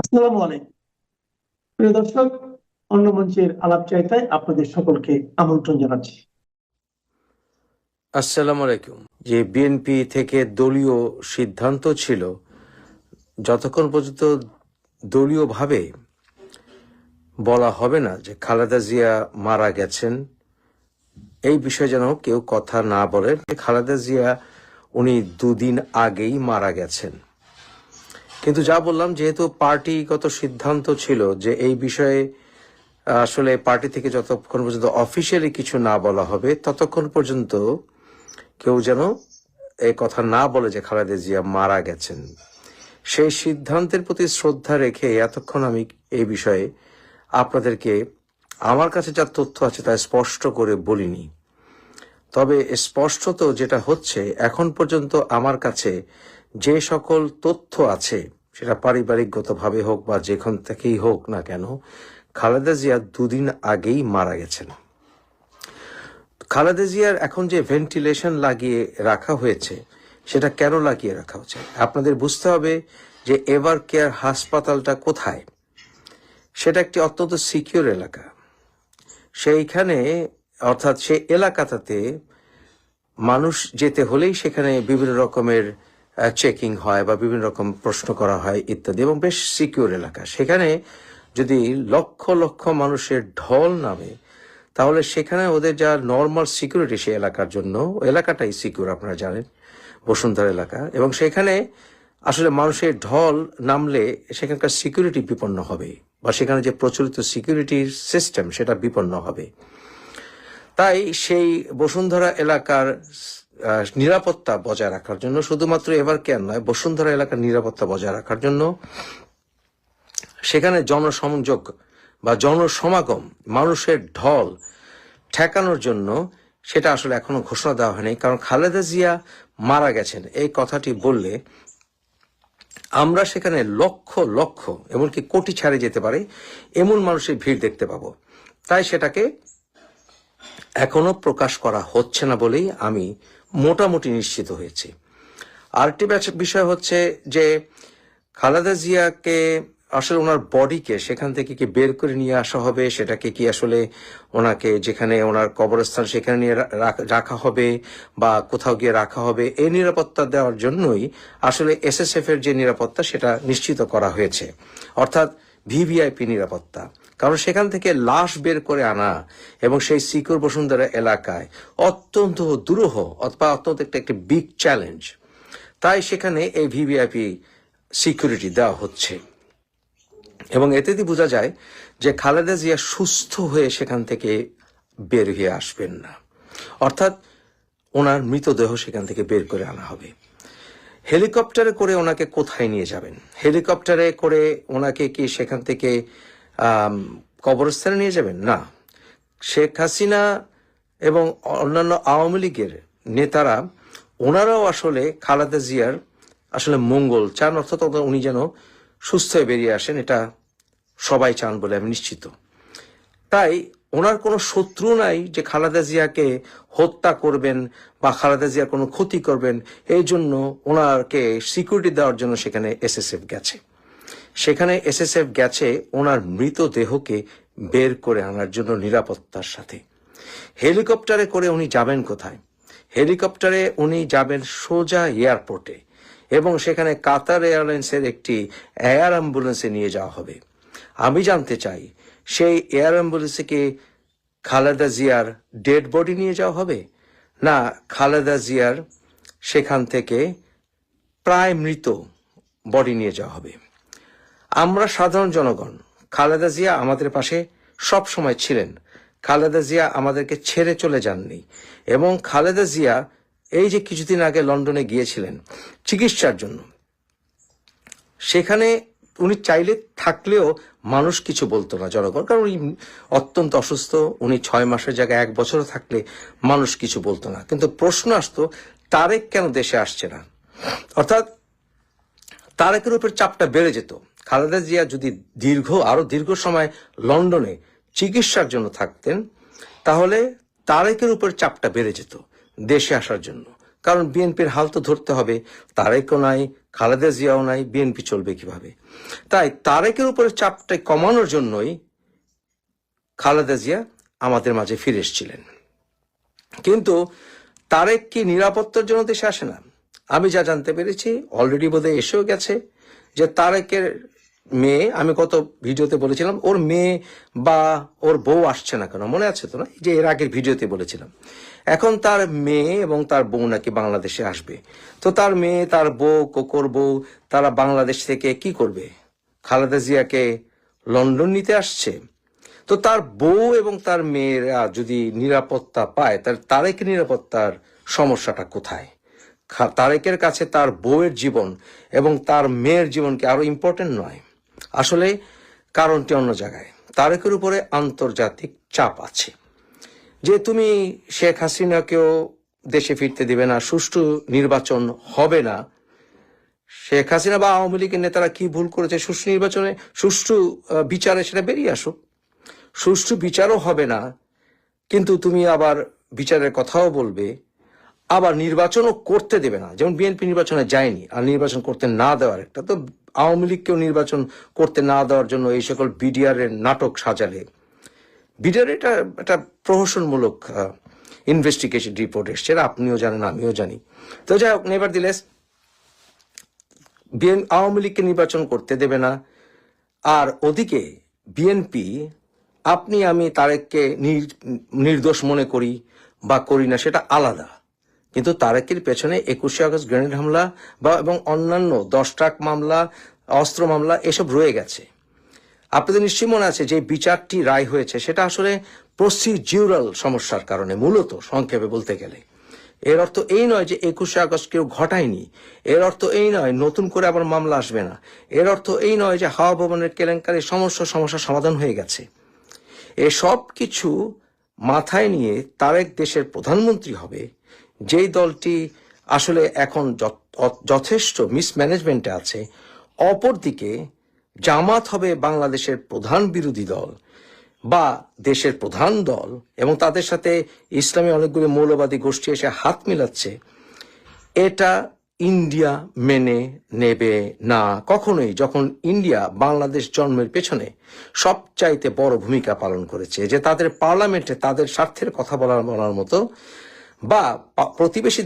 আসসালামু আলাইকুম প্রিয় দর্শক, অন্য মঞ্চের আলাপচারিতায় আপনাদের সকলকে আমন্ত্রণ জানাচ্ছি। আসসালামু আলাইকুম। যে বিএনপি থেকে দলীয় সিদ্ধান্ত ছিল, যতক্ষণ পর্যন্ত দলীয়ভাবে বলা হবে না যে খালেদা জিয়া মারা গেছেন, এই বিষয়ে যেন কেউ কথা না বলে। খালেদা জিয়া উনি দুদিন আগেই মারা গেছেন, কিন্তু যা বললাম, যেহেতু পার্টিগত সিদ্ধান্ত ছিল যে এই বিষয়ে আসলে পার্টি থেকে যতক্ষণ পর্যন্ত অফিসিয়ালি কিছু না বলা হবে ততক্ষণ পর্যন্ত কেউ যেন এই কথা না বলে যে খালেদা জিয়া মারা গেছেন। সেই সিদ্ধান্তের প্রতি শ্রদ্ধা রেখে এতক্ষণ আমি এই বিষয়ে আপনাদেরকে আমার কাছে যা তথ্য আছে তা স্পষ্ট করে বলিনি। তবে স্পষ্টত যেটা হচ্ছে, এখন পর্যন্ত আমার কাছে যে সকল তথ্য আছে, সেটা পারিবারিকগতভাবে হোক বা যেখান থেকেই হোক না কেন, খালেদা জিয়া দুদিন আগেই মারা গেছেন। খালেদা জিয়ার এখন যে ভেন্টিলেশন লাগিয়ে রাখা হয়েছে, সেটা কেন লাগিয়ে রাখা হচ্ছে আপনাদের বুঝতে হবে। যে এভার কেয়ার হাসপাতালটা কোথায়, সেটা একটি অত্যন্ত সিকিউর এলাকা। সেইখানে, অর্থাৎ সেই এলাকাটাতে মানুষ যেতে হলেই সেখানে বিভিন্ন রকমের চেকিং হয় বা বিভিন্ন রকম প্রশ্ন করা হয় ইত্যাদি, এবং বেশ সিকিউর এলাকা। সেখানে যদি লক্ষ লক্ষ মানুষের ঢল নামে, তাহলে সেখানে ওদের যা নর্মাল সিকিউরিটি সেই এলাকার জন্য, এলাকাটাই সিকিউর, আপনারা জানেন, বসুন্ধরা এলাকা, এবং সেখানে আসলে মানুষের ঢল নামলে সেখানকার সিকিউরিটি বিপন্ন হবে, বা সেখানে যে প্রচলিত সিকিউরিটি সিস্টেম সেটা বিপন্ন হবে। তাই সেই বসুন্ধরা এলাকার নিরাপত্তা বজায় রাখার জন্য, শুধুমাত্র এভার কেয়ার নয়, বসুন্ধরা এলাকার নিরাপত্তা বজায় রাখার জন্য সেখানে জনসংযোগ বা জনসমাগম, মানুষের ঢল ঠেকানোর জন্য সেটা আসলে এখনো ঘোষণা দেওয়া হয়নি। কারণ খালেদা জিয়া মারা গেছেন এই কথাটি বললে আমরা সেখানে লক্ষ লক্ষ, এমনকি কোটি ছাড়ে যেতে পারে এমন মানুষের ভিড় দেখতে পাবো। তাই সেটাকে এখনো প্রকাশ করা হচ্ছে না বলেই আমি মোটামুটি নিশ্চিত হয়েছি। আরেকটি বিষয় হচ্ছে যে খালেদা জিয়াকে আসলে ওনার বডিকে সেখান থেকে কি বের করে নিয়ে আসা হবে, সেটাকে কি আসলে ওনাকে যেখানে ওনার কবরস্থান সেখানে নিয়ে রাখা হবে বা কোথাও গিয়ে রাখা হবে, এই নিরাপত্তা দেওয়ার জন্যই আসলে এসএসএফ এর যে নিরাপত্তা সেটা নিশ্চিত করা হয়েছে, অর্থাৎ ভিভিআইপি নিরাপত্তা। কারণ সেখান থেকে লাশ বের করে আনা এবং সেই সিকিউর বসুন্ধরা এলাকায় অত্যন্ত দুরূহ অথবা অত্যন্ত একটি বিগ চ্যালেঞ্জ। তাই সেখানে এই ভিভিআইপি সিকিউরিটি দেওয়া হচ্ছে, এবং এতেই বোঝা যায় যে খালেদা জিয়া সুস্থ হয়ে সেখান থেকে বের হয়ে আসবেন না, অর্থাৎ ওনার মৃতদেহ সেখান থেকে বের করে আনা হবে। হেলিকপ্টারে করে ওনাকে কোথায় নিয়ে যাবেন? হেলিকপ্টারে করে ওনাকে কি সেখান থেকে কবরস্থানে নিয়ে যাবেন? না, শেখ হাসিনা এবং অন্যান্য আওয়ামী লীগের নেতারা, ওনারাও আসলে খালেদা জিয়ার আসলে মঙ্গল চান, অর্থাৎ উনি যেন সুস্থ হয়ে বেরিয়ে আসেন, এটা সবাই চান বলে আমি নিশ্চিত। তাই ওনার কোনো শত্রু নাই যে খালেদা জিয়াকে হত্যা করবেন বা খালেদা জিয়ার কোনো ক্ষতি করবেন। এই জন্য ওনাকে সিকিউরিটি দেওয়ার জন্য সেখানে এসএসএফ গেছে। সেখানে এসএসএফ গেছে ওনার মৃতদেহকে বের করে আনার জন্য নিরাপত্তার সাথে। হেলিকপ্টারে করে উনি যাবেন কোথায়? হেলিকপ্টারে উনি যাবেন সোজা এয়ারপোর্টে, এবং সেখানে কাতার এয়ারলাইন্সের একটি এয়ার অ্যাম্বুলেন্সে নিয়ে যাওয়া হবে। আমি জানতে চাই, সেই এয়ার অ্যাম্বুলেন্সে কি খালেদা জিয়ার ডেড বডি নিয়ে যাওয়া হবে, না খালেদা জিয়ার সেখান থেকে প্রায় মৃত বডি নিয়ে যাওয়া হবে? আমরা সাধারণ জনগণ, খালেদা জিয়া আমাদের পাশে সব সময় ছিলেন। খালেদা জিয়া আমাদেরকে ছেড়ে চলে যাননি, এবং খালেদা জিয়া এই যে কিছুদিন আগে লন্ডনে গিয়েছিলেন চিকিৎসার জন্য, সেখানে উনি চাইলে থাকলেও মানুষ কিছু বলতো না, জনগণ, কারণ উনি অত্যন্ত অসুস্থ। উনি 6 মাসের জায়গায় 1 বছরও থাকলে মানুষ কিছু বলতো না। কিন্তু প্রশ্ন আসতো, তারেক কেন দেশে আসছে না? অর্থাৎ তারেকের উপর চাপটা বেড়ে যেত। খালেদা জিয়া যদি আরো দীর্ঘ সময় লন্ডনে চিকিৎসার জন্য থাকতেন, তাহলে তারেকের উপর চাপটা বেড়ে যেত দেশে আসার জন্য। কারণ বিএনপির হাল তো ধরতে হবে, তারেকও নাই, খালেদা জিয়াও নাই, বিএনপি চলবে কিভাবে? তাই তারেকের উপরে চাপটা কমানোর জন্যই খালেদা জিয়া আমাদের মাঝে ফিরে এসেছিলেন। কিন্তু তারেক কি নিরাপত্তার জন্য দেশে আসে না? আমি যা জানতে পেরেছি, অলরেডি বোধহয় এসেও গেছে, যে তারেকের মেয়ে, আমি গত ভিডিওতে বলেছিলাম ওর মেয়ে বা ওর বউ আসছে না কেন, মনে আছে তো না, যে এর আগের ভিডিওতে বলেছিলাম। এখন তার মেয়ে এবং তার বউ নাকি বাংলাদেশে আসবে। তো তার মেয়ে, তার বউ, কোকর বউ, তারা বাংলাদেশ থেকে কি করবে? খালেদা জিয়াকে লন্ডন নিতে আসছে। তো তার বউ এবং তার মেয়েরা যদি নিরাপত্তা পায়, তার তারেকের নিরাপত্তার সমস্যাটা কোথায়? তারেকের কাছে তার বউয়ের জীবন এবং তার মেয়ের জীবন কি আরো ইম্পর্টেন্ট নয়? আসলে কারণটি অন্য জায়গায়। তারেকের উপরে আন্তর্জাতিক চাপ আছে যে তুমি শেখ হাসিনাকেও দেশে ফিরতে দিবে না, সুষ্ঠু নির্বাচন হবে না। শেখ হাসিনা বা আওয়ামী লীগের নেতারা কি ভুল করেছে, সুষ্ঠু নির্বাচনে, সুষ্ঠু বিচারে সেটা বেরিয়ে আসুক। সুষ্ঠু বিচারও হবে না, কিন্তু তুমি আবার বিচারের কথাও বলবে, আবার নির্বাচনও করতে দেবে না। যেমন বিএনপি নির্বাচনে যায়নি, আর নির্বাচন করতে না দেওয়ার একটা, তো আওয়ামী লীগকেও নির্বাচন করতে না দেওয়ার জন্য এই সকল বিডিআর এর নাটক সাজালে। বিডিআর এটা একটা প্রহসনমূলক ইনভেস্টিগেশন রিপোর্ট এসছে, আপনিও জানেন, আমিও জানি। তো যাই হোক, নেভারদিলেস আওয়ামী লীগকে নির্বাচন করতে দেবে না। আর ওদিকে বিএনপি, আপনি আমি তারেককে নির্দোষ মনে করি বা করি না সেটা আলাদা, কিন্তু তারেকের পেছনে 21শে আগস্ট গ্রেনেড হামলা বা এবং অন্যান্য 10 ট্রাক মামলা, অস্ত্র মামলা এসব রয়ে গেছে। আপনাদের নিশ্চয়ই মনে আছে যে বিচারটি রায় হয়েছে, সেটা আসলে প্রসিডিউরাল সমস্যার কারণে, মূলত সংক্ষেপে বলতে গেলে। এর অর্থ এই নয় যে 21শে আগস্ট কেউ ঘটায়নি, এর অর্থ এই নয় নতুন করে আবার মামলা আসবে না, এর অর্থ এই নয় যে হাওয়া ভবনের কেলেঙ্কারি সমস্যা সমাধান হয়ে গেছে। এসব কিছু মাথায় নিয়ে তারেক দেশের প্রধানমন্ত্রী হবে, যেই দলটি আসলে এখন যথেষ্ট মিসম্যানেজমেন্টে আছে। অপরদিকে জামাত হবে বাংলাদেশের প্রধান বিরোধী দল বা দেশের প্রধান দল, এবং তাদের সাথে ইসলামী অনেকগুলো মৌলবাদী গোষ্ঠী এসে হাত মিলাচ্ছে। এটা ইন্ডিয়া মেনে নেবে না কখনোই, যখন ইন্ডিয়া বাংলাদেশ জন্মের পেছনে সবচাইতে বড় ভূমিকা পালন করেছে, যে তাদের পার্লামেন্টে তাদের স্বার্থের কথা বলার মতো বা প্রতিবেশী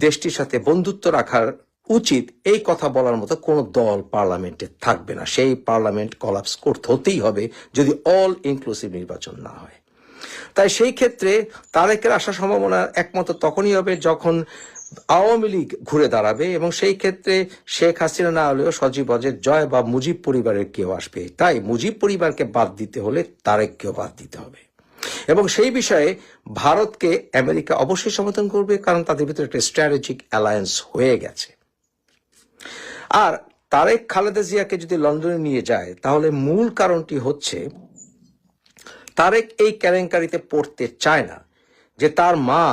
দেশটির সাথে বন্ধুত্ব রাখার উচিত এই কথা বলার মতো কোন দল পার্লামেন্টে থাকবে না। সেই পার্লামেন্ট কলাপস করতে হতেই হবে যদি অল ইনক্লুসিভ নির্বাচন না হয়। তাই সেই ক্ষেত্রে তারেকের আসার সম্ভাবনা একমাত্র তখনই হবে যখন আওয়ামী লীগ ঘুরে দাঁড়াবে, এবং সেই ক্ষেত্রে শেখ হাসিনা না হলেও সজীব অজের জয় বা মুজিব পরিবারের কেউ আসবে। তাই মুজিব পরিবারকে বাদ দিতে হলে তারেককেও বাদ দিতে হবে, এবং সেই বিষয়ে ভারতকে আমেরিকা অবশ্যই সমর্থন করবে, কারণ তাদের ভিতরে একটা স্ট্র্যাটেজিক অ্যালায়েন্স হয়ে গেছে। আর তারেক খালেদা জিয়াকে যদি লন্ডনে নিয়ে যায়, তাহলে মূল কারণটি হচ্ছে তারেক এই কেলেঙ্কারিতে পড়তে চায় না, যে তার মা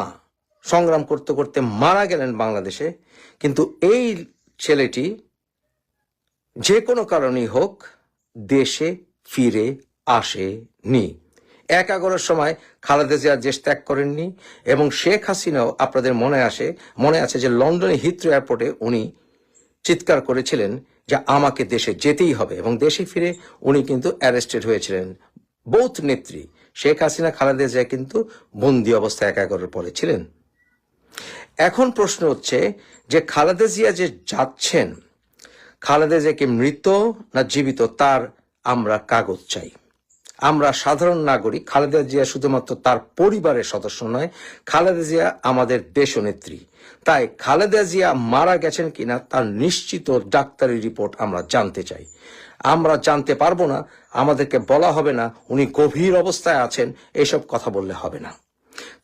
সংগ্রাম করতে করতে মারা গেলেন বাংলাদেশে, কিন্তু এই ছেলেটি যে কোনো কারণেই হোক দেশে ফিরে আসেনি। 11 সময় খালেদা জিয়া দেশ ত্যাগ করেননি, এবং শেখ হাসিনাও আপনাদের মনে আছে যে লন্ডনে হিথ্রো এয়ারপোর্টে উনি চিৎকার করেছিলেন যে আমাকে দেশে যেতেই হবে, এবং দেশে ফিরে উনি কিন্তু অ্যারেস্টেড হয়েছিলেন। বোথ নেত্রী শেখ হাসিনা, খালেদা জিয়া কিন্তু বন্দি অবস্থায় 11 পরে ছিলেন। এখন প্রশ্ন হচ্ছে যে খালেদা জিয়া যে যাচ্ছেন, খালেদা জিয়া কি মৃত না জীবিত, তার আমরা কাগজ চাই। আমরা সাধারণ নাগরিক। খালেদা জিয়া শুধুমাত্র তার পরিবারের সদস্য নয়, খালেদা জিয়া আমাদের দেশনেত্রী। তাই খালেদা জিয়া মারা গেছেন কিনা তার নিশ্চিত ডাক্তারি রিপোর্ট আমরা জানতে চাই। আমরা জানতে পারবো না, আমাদেরকে বলা হবে না উনি গভীর অবস্থায় আছেন, এসব কথা বললে হবে না।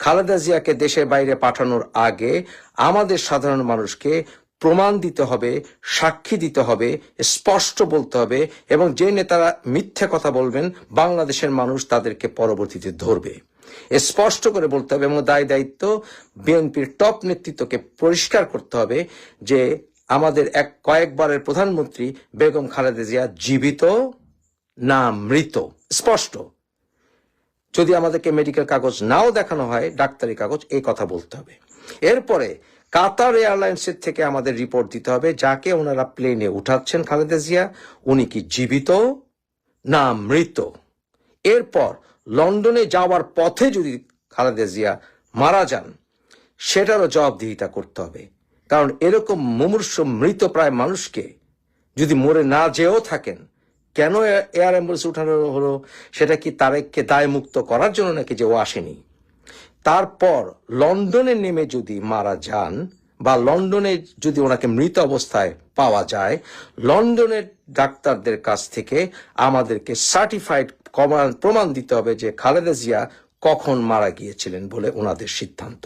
খালেদা জিয়াকে দেশের বাইরে পাঠানোর আগে আমাদের সাধারণ মানুষকে প্রমাণ দিতে হবে, সাক্ষী দিতে হবে, স্পষ্ট বলতে হবে, এবং যে নেতারা মিথ্যে কথা বলবেন বাংলাদেশের মানুষ তাদেরকে পরবর্তীতে ধরবে। স্পষ্ট করে বলতে হবে, এবং দায়িত্ব বিএনপির টপ নেতৃত্বকে পরিষ্কার করতে হবে যে আমাদের কয়েকবারের প্রধানমন্ত্রী বেগম খালেদা জিয়া জীবিত না মৃত, স্পষ্ট। যদি আমাদেরকে মেডিকেল কাগজ নাও দেখানো হয়, ডাক্তারি কাগজ, এই কথা বলতে হবে। এরপরে কাতার এয়ারলাইন্সের থেকে আমাদের রিপোর্ট দিতে হবে যাকে ওনারা প্লেনে উঠাচ্ছেন খালেদা জিয়া উনি কি জীবিত না মৃত। এরপর লন্ডনে যাওয়ার পথে যদি খালেদা জিয়া মারা যান সেটারও জবাবদিহিতা করতে হবে, কারণ এরকম মুমূর্ষ মৃত প্রায় মানুষকে যদি মরে না যেও থাকেন কেন এয়ার অ্যাম্বুলেন্স উঠানো হলো, সেটা কি তারেককে দায়মুক্ত করার জন্য নাকি যে ও আসেনি। তারপর লন্ডনে নেমে যদি মারা যান বা লন্ডনে যদি ওনাকে মৃত অবস্থায় পাওয়া যায়, লন্ডনের ডাক্তারদের কাছ থেকে আমাদেরকে সার্টিফাইড প্রমাণ দিতে হবে যে খালেদা জিয়া কখন মারা গিয়েছিলেন বলে ওনাদের সিদ্ধান্ত।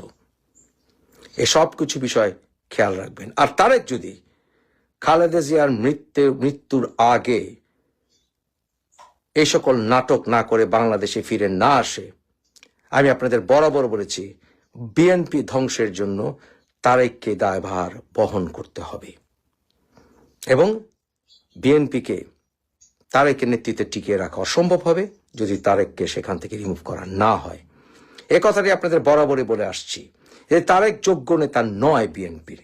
এসব কিছু বিষয় খেয়াল রাখবেন। আর তারেক যদি খালেদা জিয়ার মৃত্যুর আগে এই সকল নাটক না করে বাংলাদেশে ফিরে না আসে, আমি আপনাদের বরাবর বলেছি বিএনপি ধ্বংসের জন্য তারেককে দায়ভার বহন করতে হবে এবং বিএনপিকে তারেকের নেতৃত্বে টিকিয়ে রাখা অসম্ভব হবে যদি তারেককে সেখান থেকে রিমুভ করা না হয়। এ কথাটি আপনাদের বরাবরই বলে আসছি যে তারেক যোগ্য নেতা নয় বিএনপির।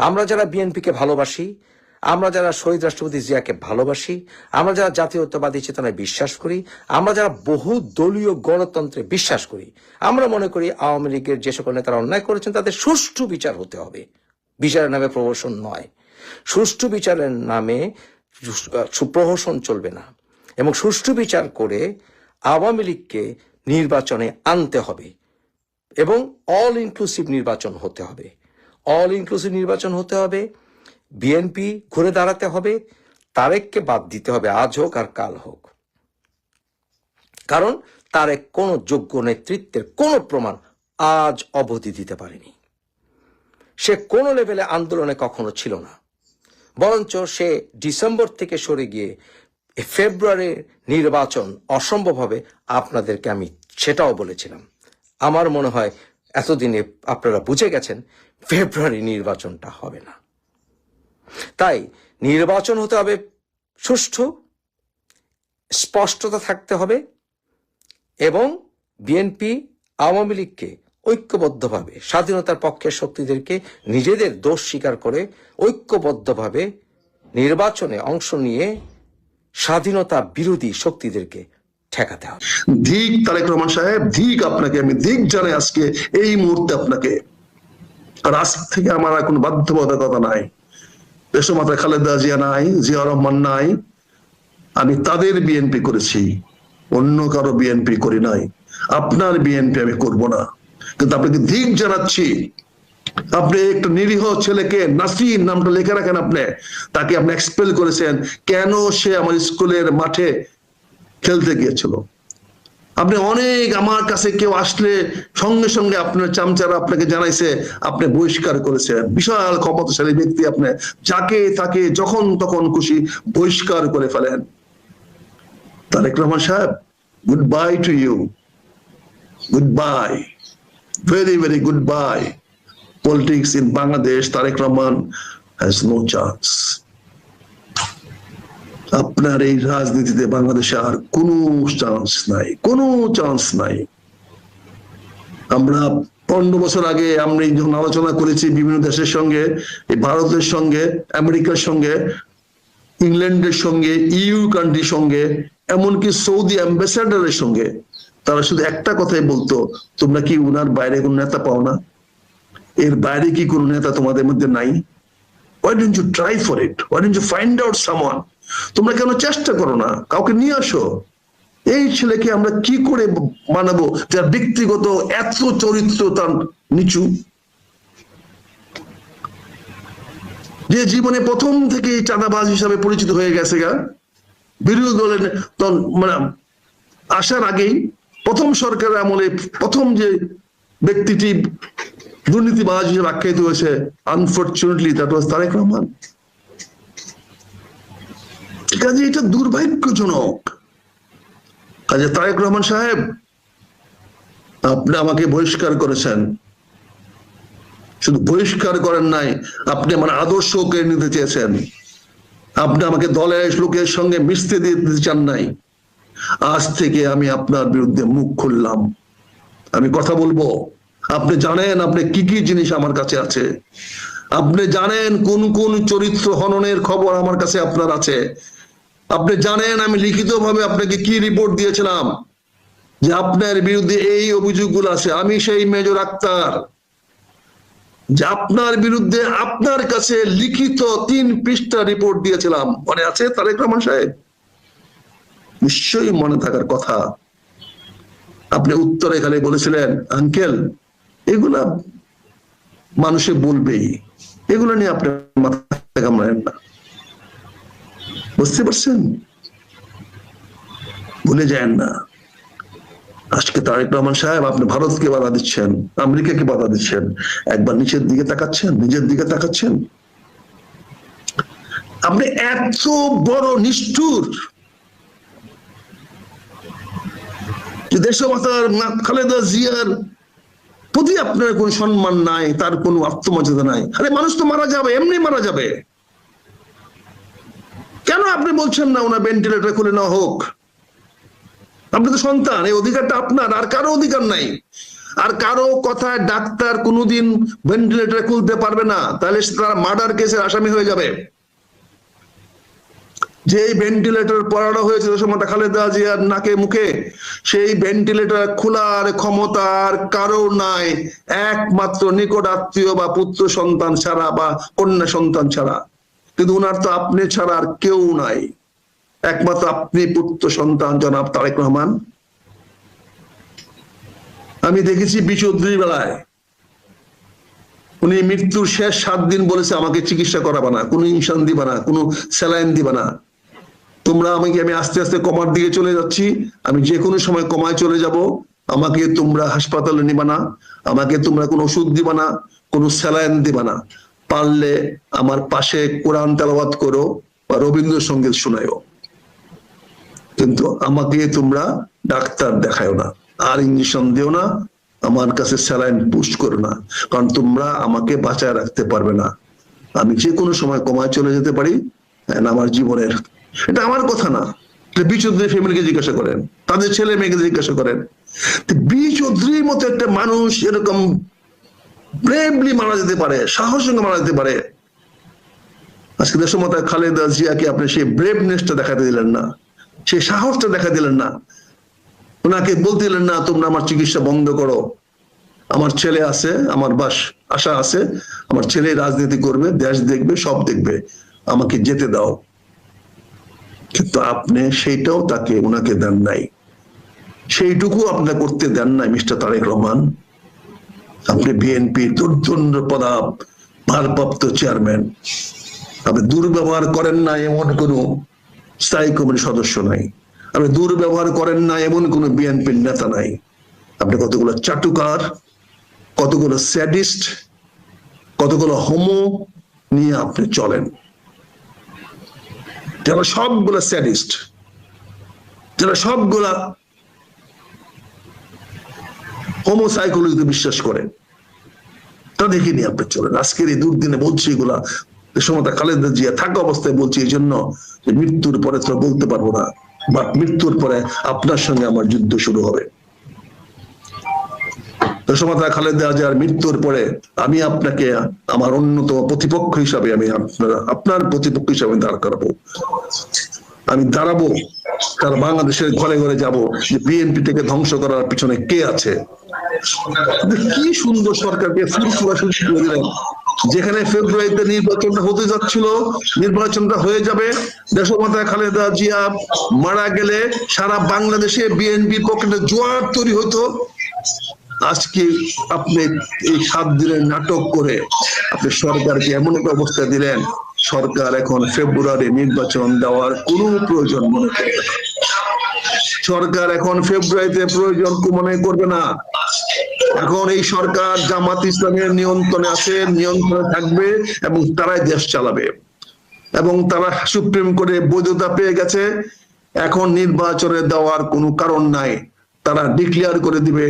আমরা যারা বিএনপিকে ভালোবাসি, আমরা যারা শহীদ রাষ্ট্রপতি জিয়াকে ভালোবাসি, আমরা যারা জাতীয়তাবাদী চেতনায় বিশ্বাস করি, আমরা যারা বহু দলীয় গণতন্ত্রে বিশ্বাস করি, আমরা মনে করি আওয়ামী লীগের যে সকল নেতারা অন্যায় করেছেন তাদের সুষ্ঠু বিচার হতে হবে। বিচারের নামে প্রহসন নয়, সুষ্ঠু বিচারের নামে প্রহসন চলবে না এবং সুষ্ঠু বিচার করে আওয়ামী লীগকে নির্বাচনে আনতে হবে এবং অল ইনক্লুসিভ নির্বাচন হতে হবে। অল ইনক্লুসিভ নির্বাচন হতে হবে, বিএনপি ঘুরে দাঁড়াতে হবে, তারেককে বাদ দিতে হবে আজ হোক আর কাল হোক, কারণ তারেক কোন যোগ্য নেতৃত্বের কোন প্রমাণ আজ অবধি দিতে পারেনি। সে কোন লেভেলে আন্দোলনে কখনো ছিল না, বরঞ্চ সে ডিসেম্বর থেকে সরে গিয়ে ফেব্রুয়ারির নির্বাচন অসম্ভব হবে আপনাদেরকে আমি সেটাও বলেছিলাম। আমার মনে হয় এতদিনে আপনারা বুঝে গেছেন ফেব্রুয়ারি নির্বাচনটা হবে না। তাই নির্বাচন হতে হবে সুষ্ঠু, স্পষ্টতা থাকতে হবে এবং বিএনপি আওয়ামী লীগকে ঐক্যবদ্ধভাবে স্বাধীনতার পক্ষের শক্তিদেরকে নিজেদের দোষ স্বীকার করে ঐক্যবদ্ধভাবে নির্বাচনে অংশ নিয়ে স্বাধীনতা বিরোধী শক্তিদেরকে ঠেকাতে হবে। ধিক তারেক রহমান সাহেব, ধিক আপনাকে, আমি ধিক জানাই আজকে এই মুহূর্তে আপনাকে। আর আজ থেকে আমার আর কোনো বাধ্যবাধকতা নাই, দেশমাতা খালেদা জিয়া নাই, জিয়া রহমান নাই, আমি তাদের বিএনপি করেছি, অন্য কারো বিএনপি করি নাই। আপনার বিএনপি আমি করব না, কিন্তু আপনাকে ধিক জানাচ্ছি। আপনি একটা নিরীহ ছেলেকে, নাসির নামটা লিখে রাখেন, আপনি তাকে আপনি এক্সপেল করেছেন কেন সে আমার স্কুলের মাঠে খেলতে গিয়েছিল। আপনি অনেক, আমার কাছে কেউ আসলে সঙ্গে সঙ্গে আপনার চামচারা আপনাকে জানাইছে, আপনি বহিষ্কার করেছেন। বিশাল ক্ষমতাশালী ব্যক্তি, আপনি যাকে তাকে যখন তখন খুশি বহিষ্কার করে ফেলেন। তারেক রহমান সাহেব, good bye to you, good bye, very very good bye. Politics in Bangladesh, Tariq Rahman has no chance. আপনার এই রাজনীতিতে বাংলাদেশে আর কোনো চান্স নাই, কোনো চান্স নাই। আমরা 15 বছর আগে আমরা যখন আলোচনা করেছি বিভিন্ন দেশের সঙ্গে, এই ভারতের সঙ্গে, আমেরিকার সঙ্গে, ইংল্যান্ডের সঙ্গে, ইউ কান্ট্রির সঙ্গে, এমনকি সৌদি অ্যাম্বাসেডারের সঙ্গে, তারা শুধু একটা কথাই বলতো, তোমরা কি উনার বাইরে কোন নেতা পাও না? এর বাইরে কি কোন নেতা তোমাদের মধ্যে নাই? Why don't you try for it? Why don't you find out someone? তোমরা কেন চেষ্টা করো না? কাউকে নিয়ে আসো। এই ছেলেকে আমরা কি করে মানাবো যার ব্যক্তিগত এত চরিত্র তার নিচু, যে জীবনে প্রথম থেকে চাঁদাবাজ হিসাবে পরিচিত হয়ে গেছে গা, বিরোধী দলের মানে আসার আগেই প্রথম সরকারের আমলে প্রথম যে ব্যক্তিটি দুর্নীতিবাজ হিসেবে আখ্যায়িত হয়েছে, unfortunately that was Tareq Rahman. কাজে এটা দুর্ভাগ্যজনক। কাজে তারেক রহমান সাহেব, আপনি আমাকে বহিষ্কার করেছেন, শুধু বহিষ্কার করেন নাই, আপনি আমার আদর্শ কেড়ে নিতে চেয়েছেন। আপনি আমাকে দলের লোকের সঙ্গে মিশতে দিতে চান নাই। আজ থেকে আমি আপনার বিরুদ্ধে মুখ খুললাম, আমি কথা বলবো, আপনি জানেন আপনি কি কি জিনিস আমার কাছে আছে, আপনি জানেন কোন কোন চরিত্র হননের খবর আমার কাছে আপনার আছে, আপনি জানেন আমি লিখিতভাবে আপনাকে কি রিপোর্ট দিয়েছিলাম যে আপনার বিরুদ্ধে এই অভিযোগগুলো আছে। আমি সেই মেজর আক্তার যে আপনার বিরুদ্ধে আপনার কাছে লিখিত 3 পৃষ্ঠা রিপোর্ট দিয়েছিলাম, মনে আছে তারেক রহমান সাহেব? নিশ্চয়ই মনে থাকার কথা। আপনি উত্তরে খালি বলেছিলেন আঙ্কেল এগুলা মানুষে বলবেই, এগুলো নিয়ে আপনি মাথা কামড়ায়েন না। বুঝতে পারছেন? ভুলে যান না। আজকে তারেক রহমান সাহেব আপনি ভারতকে বাধা দিচ্ছেন, আমেরিকাকে বাধা দিচ্ছেন, একবার নিচের দিকে তাকাচ্ছেন, নিজের দিকে তাকাচ্ছেন? আপনি এত বড় নিষ্ঠুর যে দেশমাতার খালেদা জিয়ার প্রতি আপনার কোন সম্মান নাই, তার কোন আত্মমর্যাদা নাই। আরে মানুষ তো মারা যাবে, এমনি মারা যাবে, কেন আপনি বলছেন না ওনার ভেন্টিলেটর খুলে নেওয়া হোক? আপনি তো সন্তান, এই অধিকারটা আপনার, আর কারো অধিকার নাই। আর কারো কথায় ডাক্তার কোনোদিন ভেন্টিলেটর খুলতে পারবে না, তাহলে তারা মার্ডার কেসের আসামি হয়ে যাবে। যে ভেন্টিলেটর পড়ানো হয়েছে দেশমাতা খালেদা জিয়ার নাকে মুখে, সেই ভেন্টিলেটর খোলার ক্ষমতার কারো নাই, একমাত্র নিকট আত্মীয় বা পুত্র সন্তান ছাড়া বা কন্যা সন্তান ছাড়া। কিন্তু উনার তো আপনি ছাড়া আর কেউ নাই, একমাত্র আপনি পুত্র সন্তান জনাব তারেক রহমান। আমি দেখেছি বিচৌধুরীর বেলায় উনি মৃত্যুর শেষ 7 দিন বলেছে আমাকে চিকিৎসা করাবা না, কোনো ইনসান দিবা না, কোনো স্যালাইন দিবা না, তোমরা আমি আস্তে আস্তে কমার দিকে চলে যাচ্ছি, আমি যে কোনো সময় কমায় চলে যাব, আমাকে তোমরা হাসপাতালে নিবা না, আমাকে তোমরা কোনো ওষুধ দিবা না, কোনো স্যালাইন দিবা না, পারলে আমার পাশে কোরআন তেলাওয়াত করো বা রবীন্দ্রসঙ্গীত শোনায়ও, কিন্তু আমাকে তোমরা ডাক্তার দেখায়ও না, আর ইঞ্জেকশন দিও না, আমার কাছে স্যালাইন পুশ করো না, কারণ তোমরা আমাকে বাঁচায় রাখতে পারবে না, আমি যে কোনো সময় কমায় চলে যেতে পারি। আমার জীবনের, এটা আমার কথা না, বিচৌধুরী ফ্যামিলিকে জিজ্ঞাসা করেন, তাদের ছেলে মেয়েকে জিজ্ঞাসা করেন। বিচৌধুরীর মতো একটা মানুষ এরকম ব্রেভলি মারা যেতে পারে, সাহসের সঙ্গে মারা যেতে পারে। আজকে দেশমাতা খালেদা জিয়াকে আপনি সেই ব্রেভনেসটা দেখাতে দিলেন না, সেই সাহসটা দেখা দিলেন না, ওনাকে বলতে দিলেন না তোমরা আমার চিকিৎসা বন্ধ করো, আমার ছেলে আছে, আমার আশা আছে, আমার ছেলে রাজনীতি করবে, দেশ দেখবে, সব দেখবে, আমাকে যেতে দাও। কিন্তু আপনি সেইটাও ওনাকে দেন নাই, সেইটুকু আপনার করতে দেন নাই মিস্টার তারেক রহমান। আপনি বিএনপি দুর্দণ্ড ভারপ্রাপ্ত চেয়ারম্যান, আপনি দুর্ব্যবহার করেন না এমন কোন স্থায়ী কমিটির সদস্য নাই, আপনি দুর্ব্যবহার করেন না এমন কোন বিএনপির নেতা নাই। আপনি কতগুলো চাটুকার, কতগুলো স্যাডিস্ট, কতগুলো হোমো নিয়ে আপনি চলেন, যারা সবগুলা স্যাডিস্ট, যারা সবগুলা হোমোসাইকোলজিতে বিশ্বাস করে, তাদেরকে নিয়ে আপনি চলেন। আজকের এই দুর্দিনে বলছি এগুলা, দেশমাতা খালেদা জিয়া থাকা অবস্থায় বলছি, এই জন্য যে মৃত্যুর পরে তো বলতে পারবো না, বা মৃত্যুর পরে আপনার সঙ্গে আমার যুদ্ধ শুরু হবে। দেশমাতা খালেদা জিয়ার মৃত্যুর পরে আমি আপনাকে আমার অন্যতম প্রতিপক্ষ হিসাবে, আমি আপনার প্রতিপক্ষ হিসাবে দাঁড় করাবো, আমি দাঁড়াবো, তার বাংলাদেশের ঘরে ঘরে যাব যে বিএনপি থেকে ধ্বংস করার পিছনে কে আছে। কি সুন্দর সরকারকে ফুরফুরা সুযোগ করে দিলেন, যেখানে ফেব্রুয়ারিতে নির্বাচনটা হতে যাচ্ছিল, নির্বাচনটা হয়ে যাবে, দেশমাতা খালেদা জিয়া মারা গেলে সারা বাংলাদেশে বিএনপির পকেটে জোয়ার তৈরি হতো। আজকে আপনি এই 7 দিনের নাটক করে আপনি সরকারকে এমন একটা অবস্থা দিলেন, সরকার এখন ফেব্রুয়ারি নির্বাচন দেওয়ার কোনো প্রয়োজন মনে করবে না, সরকার এখন ফেব্রুয়ারিতে প্রয়োজন মনে করবে না। এখন এই সরকার জামাত ইসলামের নিয়ন্ত্রণে আছে, নিয়ন্ত্রণে থাকবে, এবং তারাই দেশ চালাবে, এবং তারা সুপ্রিম কোর্টে বৈধতা পেয়ে গেছে, এখন নির্বাচনে দেওয়ার কোনো কারণ নাই, তারা ডিক্লেয়ার করে দিবে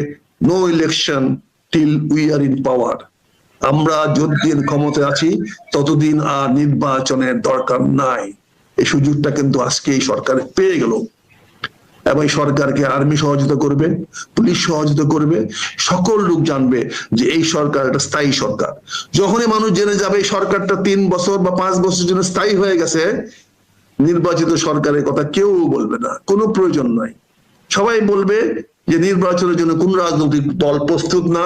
no election till we are in power. আমরা যতদিন ক্ষমতায় আছি ততদিন আর নির্বাচনের দরকার নাই। এই সুযোগটা কিন্তু আজকে এই সরকার পেয়ে গেল। এবং এই সরকারকে আর্মি সহযোগিতা করবে, পুলিশ সহযোগিতা করবে, সকল লোক জানবে যে এই সরকার একটা স্থায়ী সরকার। যখনই মানুষ জেনে যাবে এই সরকারটা 3 বছর বা 5 বছরের জন্য স্থায়ী হয়ে গেছে, নির্বাচিত সরকারের কথা কেউ বলবে না, কোনো প্রয়োজন নাই। সবাই বলবে যে নির্বাচনের জন্য কোন রাজনৈতিক দল প্রস্তুত না,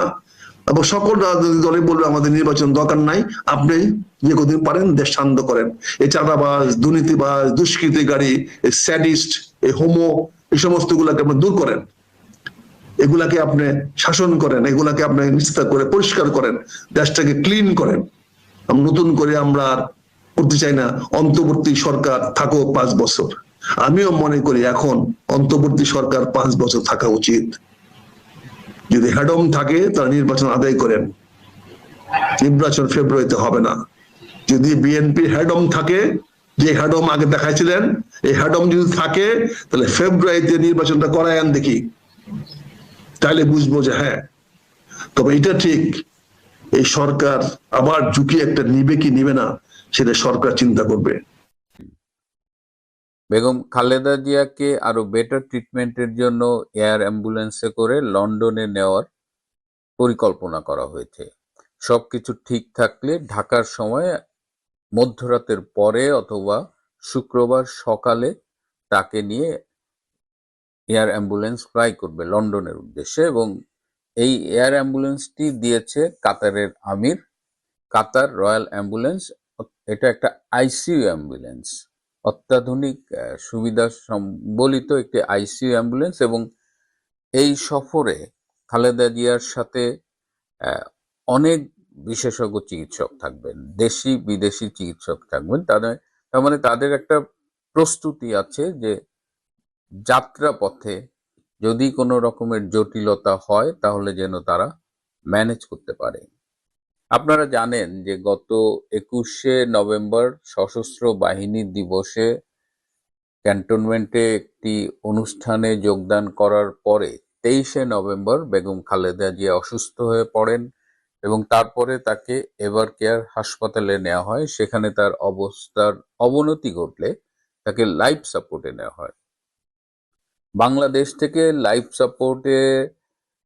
এবং সকল রাজনৈতিক দলে বলবে আমাদের নির্বাচন দরকার নাই, আপনি যে কদিন পারেন দেশ শান্ত করেন। এই চাঁদাবাজ, দুর্নীতিবাজ, দুষ্কৃতিকারী, এই স্যাডিস্ট, এই হোমো, এই সমস্ত গুলাকে আপনি দূর করেন, এগুলাকে আপনি শাসন করেন, এগুলাকে আপনি নিস্তার করে পরিষ্কার করেন, দেশটাকে ক্লিন করেন। নতুন করে আমরা আর করতে চাই না অন্তর্বর্তী সরকার থাকুক 5 বছর। আমিও মনে করি এখন অন্তর্বর্তী সরকার 5 বছর থাকা উচিত। যদি হেডম থাকে তারা নির্বাচন আদায় করেন, নির্বাচন ফেব্রুয়ারিতে হবে না। যদি বিএনপি হেডম থাকে, যে হেডম আগে দেখাইছিলেন, এই হেডম যদি থাকে তাহলে ফেব্রুয়ারিতে নির্বাচনটা করায়েন দেখি, তাহলে বুঝবো যে হ্যাঁ। তবে এটা ঠিক, এই সরকার আবার ঝুঁকি একটা নিবে কি নিবে না সেটা সরকার চিন্তা করবে। বেগম খালেদা জিয়াকে আরো বেটার ট্রিটমেন্টের জন্য এয়ার অ্যাম্বুলেন্সে করে লন্ডনে নেওয়ার পরিকল্পনা করা হয়েছে। সবকিছু ঠিক থাকলে ঢাকার সময় মধ্যরাতের পরে অথবা শুক্রবার সকালে তাকে নিয়ে এয়ার অ্যাম্বুলেন্স ফ্লাই করবে লন্ডনের উদ্দেশ্যে, এবং এই এয়ার অ্যাম্বুলেন্সটি দিয়েছে কাতারের আমির। কাতার রয়্যাল অ্যাম্বুলেন্স, এটা একটা আইসিইউ অ্যাম্বুলেন্স, অত্যাধুনিক সুবিধা সম্বলিত একটি আইসিইউ অ্যাম্বুলেন্স। এবং এই সফরে খালেদা জিয়ার সাথে অনেক বিশেষজ্ঞ চিকিৎসক থাকবেন, দেশি বিদেশি চিকিৎসক থাকবেন। তার মানে তাদের একটা প্রস্তুতি আছে যে যাত্রা পথে যদি কোনো রকমের জটিলতা হয় তাহলে যেন তারা ম্যানেজ করতে পারে। আপনারা জানেন যে গত 21শে নভেম্বর সশস্ত্র বাহিনী দিবসে ক্যান্টনমেন্টে একটি অনুষ্ঠানে যোগদান করার পরে 23শে নভেম্বর বেগম খালেদা জিয়া অসুস্থ হয়ে পড়েন এবং তারপরে তাকে এভার কেয়ার হাসপাতালে নেওয়া হয়। সেখানে তার অবস্থার অবনতি ঘটলে তাকে লাইফ সাপোর্টে নেওয়া হয়। বাংলাদেশ থেকে লাইফ সাপোর্টে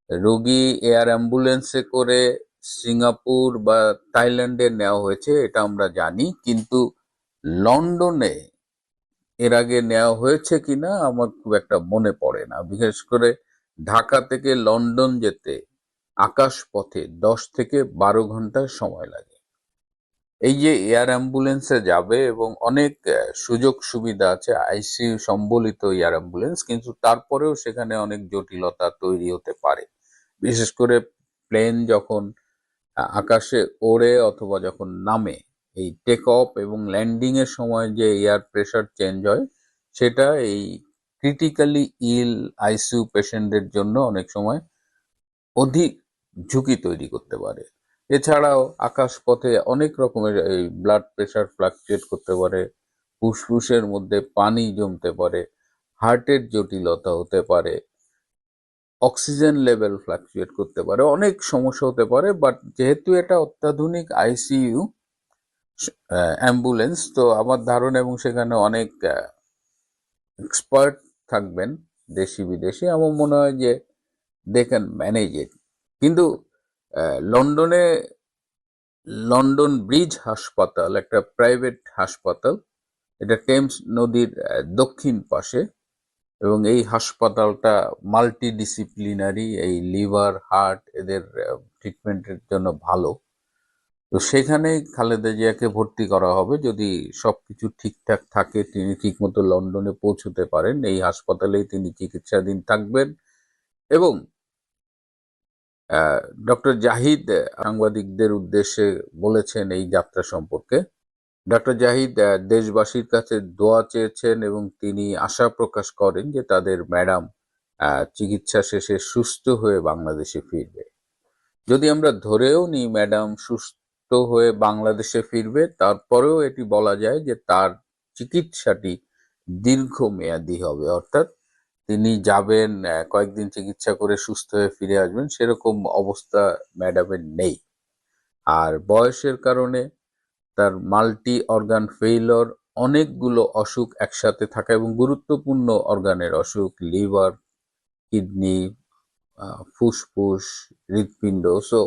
রোগী এয়ার অ্যাম্বুলেন্সে করে সিঙ্গাপুর বা থাইল্যান্ডে নেওয়া হয়েছে, এটা আমরা জানি। কিন্তু লন্ডনে এর আগে নেওয়া হয়েছে কিনা আমার খুব একটা মনে পড়ে না। বিশেষ করে ঢাকা থেকে লন্ডন যেতে আকাশ পথে 10 থেকে 12 ঘন্টা সময় লাগে। এই যে এয়ার অ্যাম্বুলেন্সে যাবে এবং অনেক সুযোগ সুবিধা আছে, আইসিইউ সম্বলিত এয়ার অ্যাম্বুলেন্স, কিন্তু তারপরেও সেখানে অনেক জটিলতা তৈরি হতে পারে। বিশেষ করে প্লেন যখন আকাশে ওড়ে অথবা যখন নামে, এই টেক অফ এবং ল্যান্ডিং এর সময় যে এয়ার প্রেসার চেঞ্জ হয়, সেটা এই ক্রিটিক্যালি ইল আইসিইউ পেশেন্টদের জন্য অনেক সময় অধিক ঝুঁকি তৈরি করতে পারে। এছাড়াও আকাশপথে অনেক রকমের এই ব্লাড প্রেসার ফ্লাকচুয়েট করতে পারে, ফুসফুসের মধ্যে পানি জমতে পারে, হার্টের জটিলতা হতে পারে, অক্সিজেন লেভেল ফ্লাকচুয়েট করতে পারে, অনেক সমস্যা হতে পারে। বাট যেহেতু এটা অত্যাধুনিক আইসিইউ অ্যাম্বুলেন্স, তো আমার ধারণা, এবং সেখানে অনেক এক্সপার্ট থাকবেন দেশি বিদেশি, আমার মনে হয় যে দে ক্যান ম্যানেজ ইট। কিন্তু লন্ডনে লন্ডন ব্রিজ হাসপাতাল একটা প্রাইভেট হাসপাতাল, এটা টেমস নদীর দক্ষিণ পাশে, এবং এই হাসপাতালটা মাল্টি ডিসিপ্লিনারি, এই লিভার হার্ট এদের ট্রিটমেন্টের জন্য ভালো। তো সেখানেই খালেদা জিয়াকে ভর্তি করা হবে। যদি সবকিছু ঠিকঠাক থাকে, তিনি ঠিকমতো লন্ডনে পৌঁছতে পারেন, এই হাসপাতালেই তিনি চিকিৎসাধীন থাকবেন। এবং ডক্টর জাহিদ সাংবাদিকদের উদ্দেশ্যে বলেছেন এই যাত্রা সম্পর্কে। ডক্টর জাহিদ দেশবাসীর কাছে দোয়া চেয়েছেন এবং তিনি আশা প্রকাশ করেন যে তাদের ম্যাডাম চিকিৎসা শেষে সুস্থ হয়ে বাংলাদেশে ফিরবে। যদি আমরা ধরেও নিই ম্যাডাম সুস্থ হয়ে বাংলাদেশে ফিরবে, তারপরেও এটি বলা যায় যে তার চিকিৎসাটি দীর্ঘমেয়াদী হবে। অর্থাৎ তিনি যাবেন, কয়েকদিন চিকিৎসা করে সুস্থ হয়ে ফিরে আসবেন, সেরকম অবস্থা ম্যাডামের নেই। আর বয়সের কারণে তার মাল্টি অর্গান ফেইলর অনেকগুলো অসুখ একসাথে থাকা এবং গুরুত্বপূর্ণ অর্গানের অসুখ, লিভার, কিডনি, ফুসফুস, হৃৎপিণ্ড। সো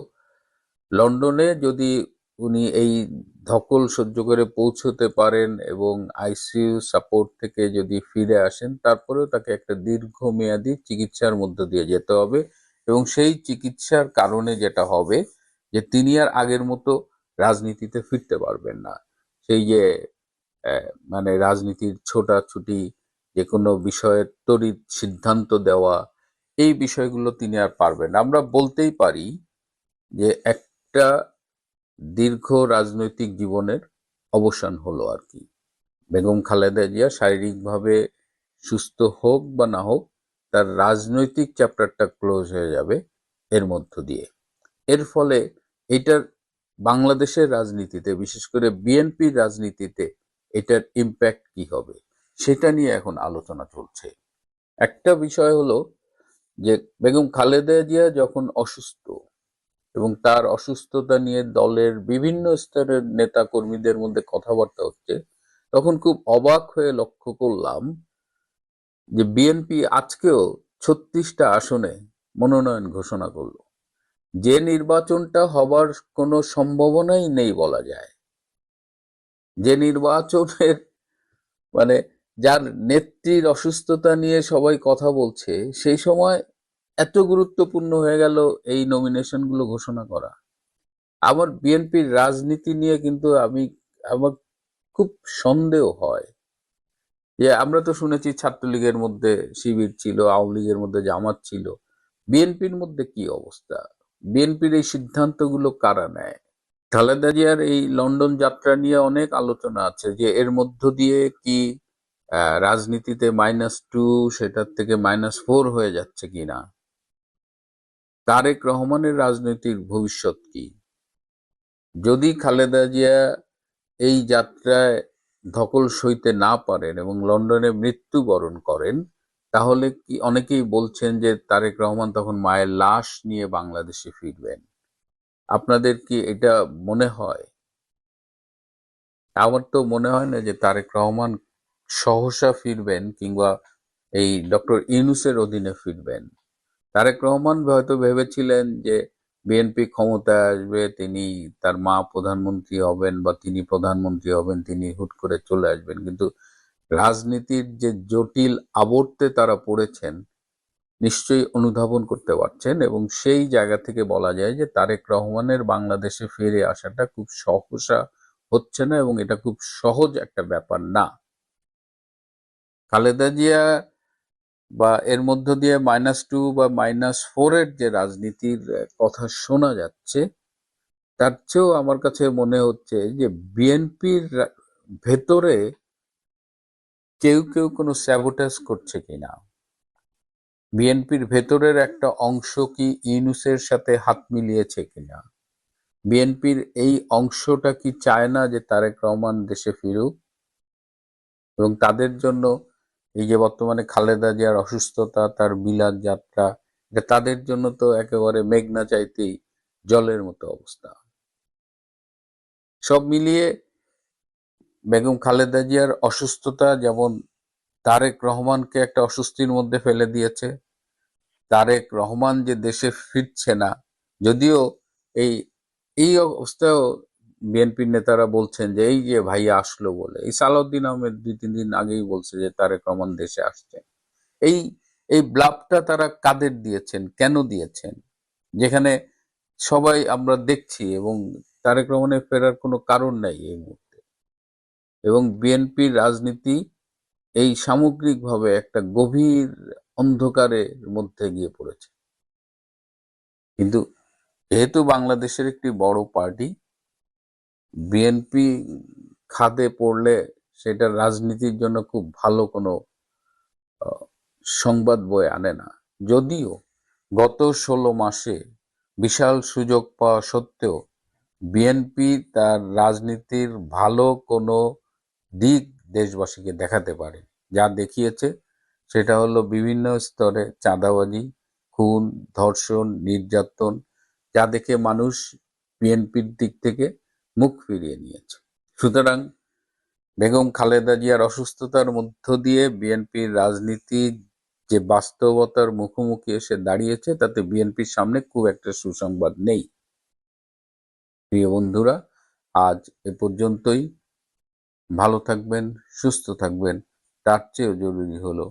লন্ডনে যদি উনি এই ধকল সহ্য করে পৌঁছতে পারেন এবং আইসিইউ সাপোর্ট থেকে যদি ফিরে আসেন, তারপরেও তাকে একটা দীর্ঘমেয়াদী চিকিৎসার মধ্য দিয়ে যেতে হবে এবং সেই চিকিৎসার কারণে যেটা হবে যে তিনি আর আগের মতো রাজনীতিতে ফিরতে পারবেন না। সেই যে মানে রাজনীতির ছোটাছুটি, যে কোনো বিষয়ের তড়িৎ সিদ্ধান্ত দেওয়া, এই বিষয়গুলো তিনি আর পারবেন না। আমরা বলতেই পারি যে একটা দীর্ঘ রাজনৈতিক জীবনের অবসান হলো আর কি। বেগম খালেদা জিয়া শারীরিকভাবে সুস্থ হোক বা না হোক, তার রাজনৈতিক চ্যাপ্টারটা ক্লোজ হয়ে যাবে এর মধ্য দিয়ে। এর ফলে এটার বাংলাদেশের রাজনীতিতে, বিশেষ করে বিএনপির রাজনীতিতে এটার ইম্প্যাক্ট কি হবে সেটা নিয়ে এখন আলোচনা চলছে। একটা বিষয় হলো যে বেগম খালেদা জিয়া যখন অসুস্থ এবং তার অসুস্থতা নিয়ে দলের বিভিন্ন স্তরের নেতা কর্মীদের মধ্যে কথাবার্তা হচ্ছে, তখন খুব অবাক হয়ে লক্ষ্য করলাম যে বিএনপি আজকেও 36টা আসনে মনোনয়ন ঘোষণা করলো, যে নির্বাচনটা হবার কোনো সম্ভাবনাই নেই বলা যায়। যে নির্বাচনের মানে যার নেত্রীর অসুস্থতা নিয়ে সবাই কথা বলছে, সেই সময় এত গুরুত্বপূর্ণ হয়ে গেল এই নমিনেশন গুলো ঘোষণা করা। আমার বিএনপির রাজনীতি নিয়ে কিন্তু আমার খুব সন্দেহ হয় যে আমরা তো শুনেছি ছাত্রলীগের মধ্যে শিবির ছিল, আওয়ামী লীগের মধ্যে জামাত ছিল, বিএনপির মধ্যে কি অবস্থা? বিএনপির এই সিদ্ধান্তগুলো কারা নেয়? খালেদা জিয়ার এই লন্ডন যাত্রা নিয়ে অনেক আলোচনা আছে যে এর মধ্য দিয়ে কি রাজনীতিতে -2 সেটার থেকে -4 হয়ে যাচ্ছে কিনা। তারেক রহমানের রাজনৈতিক ভবিষ্যৎ কি? যদি খালেদা জিয়া এই যাত্রায় ধকল সইতে না পারেন এবং লন্ডনে মৃত্যুবরণ করেন, তাহলে কি, অনেকেই বলছেন যে তারেক রহমান তখন মায়ের লাশ নিয়ে বাংলাদেশে ফিরবেন। আপনাদের কি এটা মনে হয়? আমার তো মনে হয় না যে তারেক রহমান সহসা ফিরবেন কিংবা এই ডক্টর ইউনূসের অধীনে ফিরবেন। তারেক রহমান হয়তো ভেবেছিলেন যে বিএনপি ক্ষমতায় আসবে, তিনি, তার মা প্রধানমন্ত্রী হবেন বা তিনি প্রধানমন্ত্রী হবেন, তিনি হুট করে চলে আসবেন। কিন্তু রাজনীতির যে জটিল আবর্তে তারা পড়েছেন নিশ্চয়ই অনুধাবন করতে পারছেন, এবং সেই জায়গা থেকে বলা যায় যে তারেক রহমানের বাংলাদেশে ফিরে আসাটা খুব সহসা হচ্ছে না এবং এটা খুব সহজ একটা ব্যাপার না। খালেদা জিয়া বা এর মধ্য দিয়ে -2 বা -4 এর যে রাজনীতির কথা শোনা যাচ্ছে, তার চেয়েও আমার কাছে মনে হচ্ছে যে বিএনপির ভেতরে কেউ কেউ কোনো স্যাবোটাজ করছে কিনা। বিএনপির ভেতরের একটা অংশ কি ইউনূসের সাথে হাত মিলিয়েছে কিনা। বিএনপির এই অংশটা কি চায় না যে তারেক রহমান দেশে ফিরুক, এবং তাদের জন্য এই যে বর্তমানে খালেদা জিয়ার অসুস্থতা, তার বিলাত যাত্রা, এটা তাদের জন্য তো একেবারে মেঘনা চাইতেই জলের মতো অবস্থা। সব মিলিয়ে বেগম খালেদা জিয়ার অসুস্থতা যেমন তারেক রহমানকে একটা অস্বস্তির মধ্যে ফেলে দিয়েছে, তারেক রহমান যে দেশে ফিরছে না, যদিও এই এই অবস্থায়ও বিএনপির নেতারা বলছেন যে এই যে ভাইয়া আসলো বলে, এই সালাউদ্দিন আহমেদ 2-3 দিন আগেই বলছে যে তারেক রহমান দেশে আসছেন। এই এই ব্লাফটা তারা কাদের দিয়েছেন, কেন দিয়েছেন, যেখানে সবাই আমরা দেখছি এবং তারেক রহমানের ফেরার কোনো কারণ নাই এই মুহূর্তে। এবং বিএনপির রাজনীতি এই সামগ্রিকভাবে একটা গভীর অন্ধকারের মধ্যে গিয়ে পড়েছে। কিন্তু যেহেতু বাংলাদেশের একটি বড় পার্টি, বিএনপি খাদে পড়লে সেটা রাজনীতির জন্য খুব ভালো কোনো সংবাদ বয়ে আনে না। যদিও গত 16 মাসে বিশাল সুযোগ পাওয়া সত্ত্বেও বিএনপি তার রাজনীতির ভালো কোনো দিক দেশবাসীকে দেখাতে পারে। যা দেখিয়েছে সেটা হলো বিভিন্ন স্তরে চাঁদাবাজি, খুন, ধর্ষণ, নির্যাতন, যা দেখে মানুষ বিএনপির দিক থেকে মুখ ফিরিয়ে নিয়েছে। সুতরাং বেগম খালেদা জিয়ার অসুস্থতার মধ্য দিয়ে বিএনপির রাজনীতি যে বাস্তবতার মুখোমুখি এসে দাঁড়িয়েছে, তাতে বিএনপির সামনে খুব একটা সুসংবাদ নেই। প্রিয় বন্ধুরা, আজ এ পর্যন্তই। ভালো থাকবেন, সুস্থ থাকবেন। তার চেয়েও জরুরি হলো